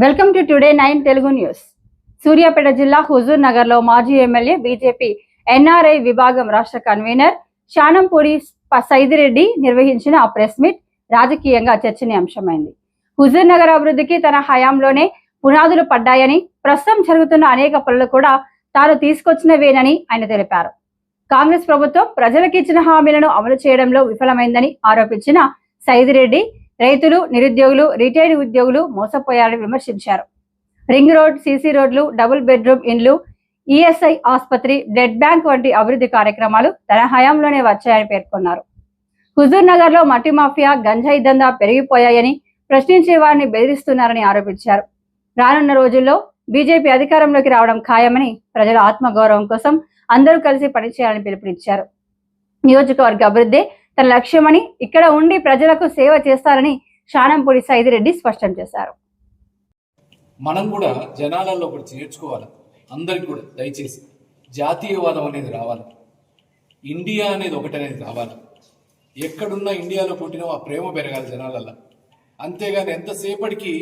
Welcome to today 9 Telugu news. Suryapet జిల్లా హుజూర్ నగర్ లో మాజీ ఎమ్మెల్యే బీజేపీ ఎన్ఆర్ఐ విభాగం రాష్ట్ర కన్వీనర్ శానంపూడి సైదిరెడ్డి నిర్వహించిన ప్రెస్ మీట్ రాజకీయంగా చర్చనీయాంశమైంది. హుజూర్ నగర్ అభివృద్ధికి తన హయాంలోనే పునాదులు పడ్డాయని, ప్రస్తుతం జరుగుతున్న అనేక పనులు కూడా తాను తీసుకొచ్చినవేనని ఆయన తెలిపారు. కాంగ్రెస్ ప్రభుత్వం ప్రజలకు ఇచ్చిన హామీలను అమలు చేయడంలో విఫలమైందని ఆరోపించిన సైదిరెడ్డి రైతులు, నిరుద్యోగులు, రిటైర్డ్ ఉద్యోగులు మోసపోయారని విమర్శించారు. రింగ్ రోడ్, సీసీ రోడ్లు, డబుల్ బెడ్రూమ్ ఇండ్లు, ఈఎస్ఐ ఆసుపత్రి, బ్లడ్ బ్యాంక్ వంటి అభివృద్ధి కార్యక్రమాలు తన హయాంలోనే వచ్చాయని పేర్కొన్నారు. హుజూర్ నగర్ లో మట్టి మాఫియా, గంజాయి దందా పెరిగిపోయాయని, ప్రశ్నించే వారిని బెదిరిస్తున్నారని ఆరోపించారు. రానున్న రోజుల్లో బీజేపీ అధికారంలోకి రావడం ఖాయమని, ప్రజల ఆత్మగౌరవం కోసం అందరూ కలిసి పనిచేయాలని పిలుపునిచ్చారు. నియోజకవర్గ అభివృద్ధి తన లక్ష్యమని, ఇక్కడ ఉండి ప్రజలకు సేవ చేస్తారని శానంపూడి సైదిరెడ్డి స్పష్టం చేశారు. మనం కూడా జనాలలో ఒకటి చేర్చుకోవాలి. అందరికి కూడా దయచేసి జాతీయవాదం అనేది రావాలి, ఇండియా అనేది ఒకటనేది రావాలి. ఎక్కడున్నా ఇండియాలో పుట్టిన ఆ ప్రేమ పెరగాలి జనాలల్లో. అంతేగాని ఎంతసేపటికి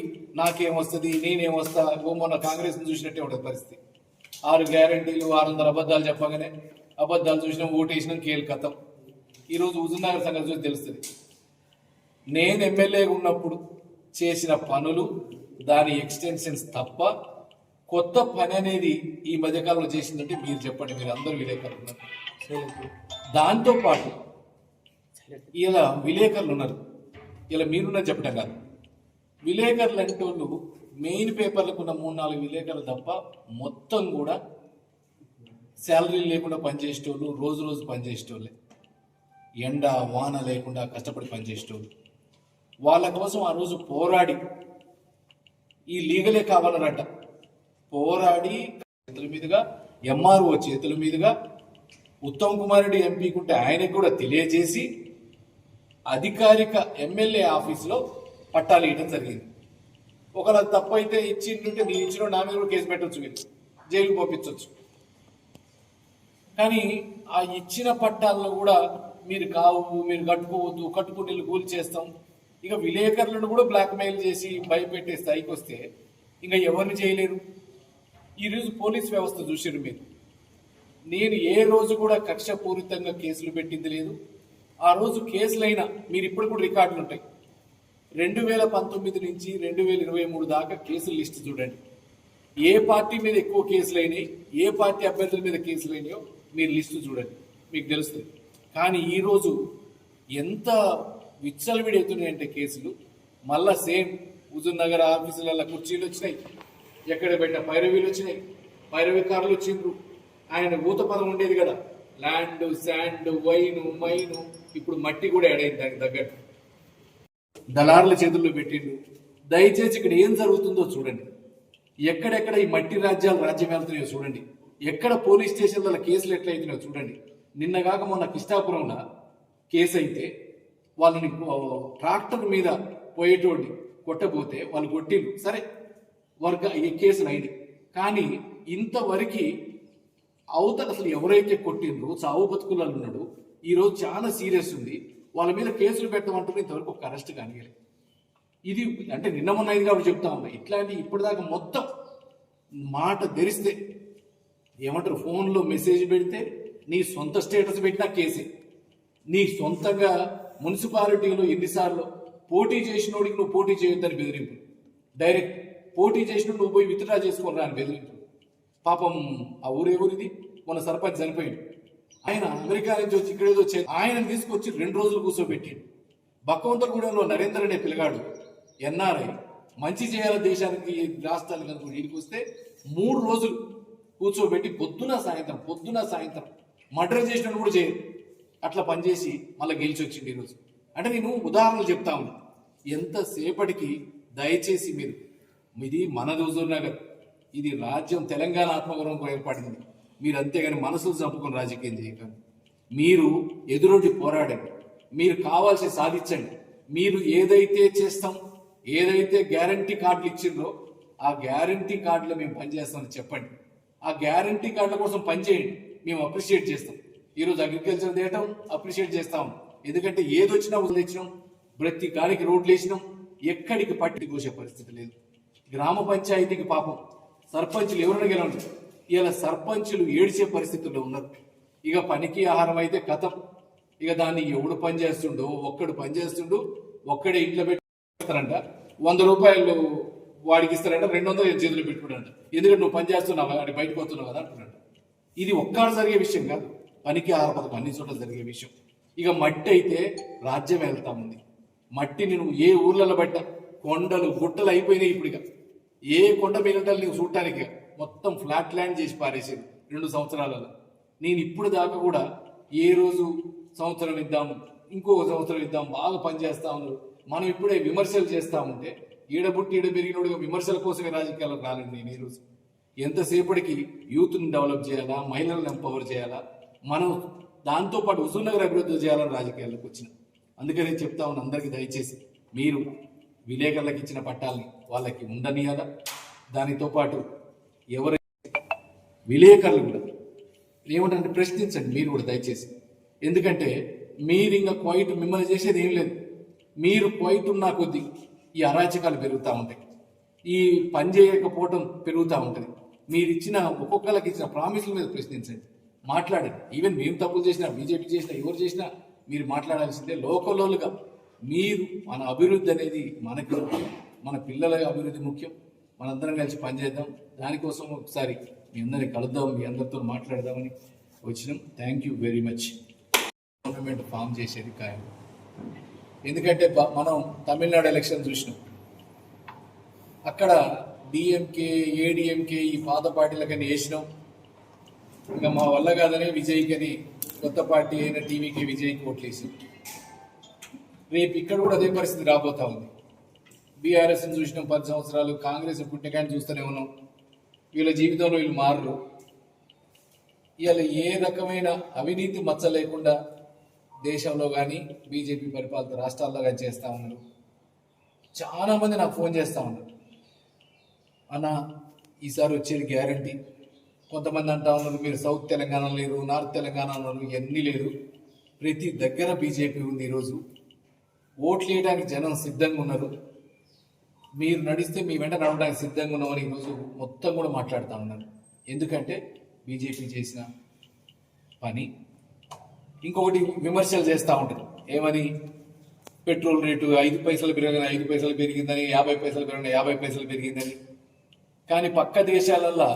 నాకేమొస్తుంది, నేనేమొస్తా, మొన్న కాంగ్రెస్ని చూసినట్టే ఉంటుంది పరిస్థితి. 6 గ్యారంటీలు, 600 అబద్ధాలు చెప్పగానే అబద్ధాలు చూసినాం, ఓటేసినాం, కేలు కథం. ఈరోజు హుజూర్ నగర్ సంగతి చూసి తెలుస్తుంది. నేను ఎమ్మెల్యేగా ఉన్నప్పుడు చేసిన పనులు, దాని ఎక్స్టెన్షన్స్ తప్ప కొత్త పని అనేది ఈ మధ్యకాలంలో చేసిందంటే మీరు చెప్పండి. మీరు అందరూ విలేకరులు ఉన్నారు. దాంతోపాటు ఇలా విలేకరులు ఉన్నారు. ఇలా మీరున్నది చెప్పడం కాదు, విలేకరులు అంటే వాళ్ళు మెయిన్ పేపర్లకు ఉన్న 3-4 విలేకరులు తప్ప మొత్తం కూడా శాలరీ లేకుండా పనిచేసేటోళ్ళు, రోజు రోజు పనిచేసేటోళ్ళే. ఎండ వాన లేకుండా కష్టపడి పనిచేసేటోళ్ళు. వాళ్ళ కోసం ఆ రోజు పోరాడి, ఈ లీగలే కావాలన్నట పోరాడి, చేతుల మీదుగా ఎంఆర్ఓ చేతుల మీదుగా ఉత్తమ్ కుమార్ రెడ్డి ఎంపీకుంటే ఆయనకు కూడా తెలియజేసి అధికారిక ఎమ్మెల్యే ఆఫీసులో పట్టాలు ఇవ్వడం జరిగింది. ఒకవేళ తప్పు అయితే ఇచ్చింటుంటే నేను ఇచ్చిన నా మీద కూడా కేసు పెట్టవచ్చు, మీరు జైలుకు పంపించవచ్చు. కానీ ఆ ఇచ్చిన పట్టాలను కూడా మీరు కావు, మీరు కట్టుకోవద్దు, కట్టుకుని కూలి చేస్తాం, ఇక విలేకరులను కూడా బ్లాక్మెయిల్ చేసి భయపెట్టే స్థాయికి వస్తే ఇంకా ఎవరిని చేయలేరు. ఈరోజు పోలీస్ వ్యవస్థ చూసారు మీరు. నేను ఏ రోజు కూడా కక్షపూరితంగా కేసులు పెట్టింది లేదు. ఆ రోజు కేసులైనా మీరు ఇప్పుడు కూడా రికార్డులు ఉంటాయి. 2019 నుంచి 2023 దాకా కేసుల లిస్ట్ చూడండి. ఏ పార్టీ మీద ఎక్కువ కేసులు అయినాయి, ఏ పార్టీ అభ్యర్థుల మీద కేసులు అయినాయో మీరు లిస్టు చూడండి, మీకు తెలుస్తుంది. కానీ ఈరోజు ఎంత విచ్చలవిడి అవుతున్నాయంటే కేసులు. మళ్ళా సేమ్ హుజూర్ నగర్ ఆఫీసులలో కుర్చీలు వచ్చినాయి, ఎక్కడ పెట్టిన పైరవీలు వచ్చినాయి, పైరవీ కార్లు వచ్చిండ్రు. ఆయన ఊత పదం ఉండేది కదా, ల్యాండ్, శాండ్, వైను, మైను, ఇప్పుడు మట్టి కూడా ఎడైంది దానికి తగ్గట్టు. దళారుల చేతుల్లో పెట్టిండు. దయచేసి ఇక్కడ ఏం జరుగుతుందో చూడండి. ఎక్కడెక్కడ ఈ మట్టి రాజ్యాలు రాజ్యం వెళ్తున్నాయో చూడండి. ఎక్కడ పోలీస్ స్టేషన్ల కేసులు ఎట్లయితున్నాయో చూడండి. నిన్నగాక మొన్న కిష్టాపురంలో కేసు అయితే వాళ్ళని ట్రాక్టర్ మీద పోయేటోడిని కొట్టబోతే వాళ్ళు కొట్టిండ్రు. సరే, ఈ కేసులు అయినాయి. కానీ ఇంతవరకు అవతల అసలు ఎవరైతే కొట్టిండ్రో చావు బతుకులలో ఉన్నాడు, ఈరోజు చాలా సీరియస్ ఉంది, వాళ్ళ మీద కేసులు పెట్టమంటారు. ఇంతవరకు ఒక అరెస్ట్ కానియలేదు. ఇది అంటే నిన్న మొన్న ఇది కాబట్టి చెప్తా ఉన్నా. ఇట్లాంటి ఇప్పటిదాకా మొత్తం మాట ధరిస్తే ఏమంటారు, ఫోన్లో మెసేజ్ పెడితే నీ సొంత స్టేటస్ పెట్టినా కేసే. నీ సొంతంగా మున్సిపాలిటీలో ఎన్నిసార్లు పోటీ చేసినోడికి నువ్వు పోటీ చేయొద్దని బెదిరింపు, డైరెక్ట్ పోటీ చేసినోడు నువ్వు పోయి విత్డ్రా చేసుకొని రాని బెదిరింపు. పాపం ఆ ఊరేది మొన్న సర్పంచ్ చనిపోయింది. ఆయన అమెరికా నుంచి వచ్చి ఇక్కడేదో వచ్చే ఆయన తీసుకొచ్చి 2 రోజులు కూర్చోబెట్టిండు. బక్కవంతగూడెంలో నరేందర్ అనే పిల్లగాడు ఎన్ఆర్ఐ, మంచి చేయాల దేశానికి, రాష్ట్రానికి కనుక ఇంటికి వస్తే 3 రోజులు కూర్చోబెట్టి పొద్దున సాయంత్రం మర్డర్ చేసినట్టు కూడా చేయరు. అట్లా పనిచేసి మళ్ళీ గెలిచి వచ్చింది ఈరోజు. అంటే నేను ఉదాహరణలు చెప్తా ఉన్నా. ఎంతసేపటికి దయచేసి మీరు, ఇది మన హుజూర్ నగర్, ఇది రాజ్యం, తెలంగాణ ఆత్మగౌరవం ఏర్పడింది. మీరు అంతేగాని మనసులు చంపుకొని రాజకీయం చేయకండి. మీరు ఎదురొడ్డి పోరాడండి, మీరు కావాల్సి సాధించండి. మీరు ఏదైతే చేస్తాం, ఏదైతే గ్యారంటీ కార్డులు ఇచ్చిండ్రో ఆ గ్యారంటీ కార్డులో మేము పనిచేస్తామని చెప్పండి. ఆ గ్యారంటీ కార్డుల కోసం పనిచేయండి, మేము అప్రిషియేట్ చేస్తాం. ఈరోజు అగ్రికల్చర్ చేయటం అప్రిషియేట్ చేస్తాం. ఎందుకంటే ఏదొచ్చినా వదిలేసినాం, ప్రతి గారికి రోడ్లు వేసినాం, ఎక్కడికి పట్టి కోసే పరిస్థితి లేదు. గ్రామ పంచాయతీకి పాపం సర్పంచులు ఎవరైనా గెలవండి, ఇలా సర్పంచులు ఏడ్చే పరిస్థితుల్లో ఉన్నారు. ఇక పనికి ఆహారం అయితే కథం. ఇక దాన్ని ఎవడు పని చేస్తుండో ఒక్కడు పని చేస్తుండు, ఒక్కడే ఇంట్లో పెడతారంట. 100 రూపాయలు వాడికి ఇస్తారంట, 200 చేతులు పెట్టుకుంటారంట. ఎందుకంటే నువ్వు పని చేస్తున్నావు, వాడి బయటకు పోతున్నావు కదా అంటున్నాడు. ఇది ఒక్కడు జరిగే విషయం కాదు, పనికి ఆహార పథకం అన్ని చోట్ల జరిగే విషయం. ఇక మట్టి అయితే రాజ్యం వెళ్తా ఉంది. మట్టిని నువ్వు ఏ ఊర్లలో పడ్డా కొండలు గుట్టలు అయిపోయినాయి. ఇప్పుడు ఇక ఏ కొండ మిగతాలు నీకు చూడటానికి మొత్తం ఫ్లాట్ ల్యాండ్ చేసి పారేసారు 2 సంవత్సరాలలో. నేను ఇప్పుడు దాకా కూడా ఏ రోజు సంవత్సరం ఇద్దాం, ఇంకో సంవత్సరం ఇద్దాం, బాగా పనిచేస్తా ఉన్నారు. మనం ఇప్పుడే విమర్శలు చేస్తా ఉంటే ఈడబుట్టి ఈడ పెరిగినోడుగా విమర్శల కోసమే రాజకీయాలకు రాలేదు. నేను ఈరోజు ఎంతసేపటికి యూత్ని డెవలప్ చేయాలా, మహిళలను ఎంపవర్ చేయాలా, మనం దాంతోపాటు హుజూర్నగర్ అభివృద్ధి చేయాలని రాజకీయాల్లోకి వచ్చిన. అందుకని చెప్తా ఉన్న అందరికీ దయచేసి మీరు విలేకరులకు ఇచ్చిన పట్టాలని వాళ్ళకి ఉండనియాలా. దానితో పాటు ఎవరైతే విలేకరులు కూడా ఏమంటే ప్రశ్నించండి మీరు కూడా దయచేసి. ఎందుకంటే మీరు ఇంకా క్వైట్ మిమ్మల్ని చేసేది ఏం లేదు. మీరు క్వైట్ ఉన్న కొద్దీ ఈ అరాచకాలు పెరుగుతూ ఉంటాయి, ఈ పని చేయకపోవటం పెరుగుతూ ఉంటుంది. మీరు ఇచ్చిన ఒక్కొక్కరికి ఇచ్చిన ప్రామిసుల మీద ప్రశ్నించండి, మాట్లాడండి. ఈవెన్ మేము తప్పులు చేసినా, బీజేపీ చేసినా, ఎవరు చేసినా మీరు మాట్లాడాల్సిందే. లోకలోలుగా మీరు మన అభివృద్ధి అనేది మనకి ముఖ్యం, మన పిల్లల అభివృద్ధి ముఖ్యం. మనందరం కలిసి పనిచేద్దాం. దానికోసం ఒకసారి మీ అందరినీ కలుద్దాం, మీ అందరితో మాట్లాడదామని వచ్చినాం. Thank you very much. Government form చేసేది ఖాయం. ఎందుకంటే మనం తమిళనాడు ఎలక్షన్ చూసినాం, అక్కడ డిఎంకే ఏడిఎంకే ఈ పాత పార్టీలకని వేసినాం. ఇంకా మా వల్ల కాదని విజయ్కని కొత్త పార్టీ అయిన టీవీకి విజయ్కి ఓట్లేసి, రేపు ఇక్కడ కూడా అదే పరిస్థితి రాబోతా ఉంది. బీఆర్ఎస్ని చూసినాం 10 సంవత్సరాలు, కాంగ్రెస్ పుట్టినకాయని చూస్తూనే ఉన్నాం. వీళ్ళ జీవితంలో వీళ్ళు మారరు. ఇవాళ ఏ రకమైన అవినీతి మచ్చ లేకుండా దేశంలో కానీ బీజేపీ పరిపాలిత రాష్ట్రాల్లో కానీ చేస్తూ ఉన్నారు. చాలామంది నాకు ఫోన్ చేస్తూ ఉన్నారు, అన్న ఈసారి వచ్చేది గ్యారంటీ. కొంతమంది అంటా ఉన్నారు మీరు సౌత్ తెలంగాణ లేరు, నార్త్ తెలంగాణ ఉన్నారు, ఇవన్నీ లేరు. ప్రతి దగ్గర బీజేపీ ఉంది. ఈరోజు ఓట్లు వేయడానికి జనం సిద్ధంగా ఉన్నారు. మీరు నడిస్తే మీ వెంట నడవడానికి సిద్ధంగా ఉన్నామని ఈరోజు మొత్తం కూడా మాట్లాడుతూ ఉన్నారు. ఎందుకంటే బీజేపీ చేసిన పని. ఇంకొకటి విమర్శలు చేస్తూ ఉంటారు, ఏమని పెట్రోల్ రేటు 5 పైసలు పెరగని 5 పైసలు పెరిగిందని, 50 పైసలు పెరగని 50 పైసలు పెరిగిందని. కానీ పక్క దేశాలల్లో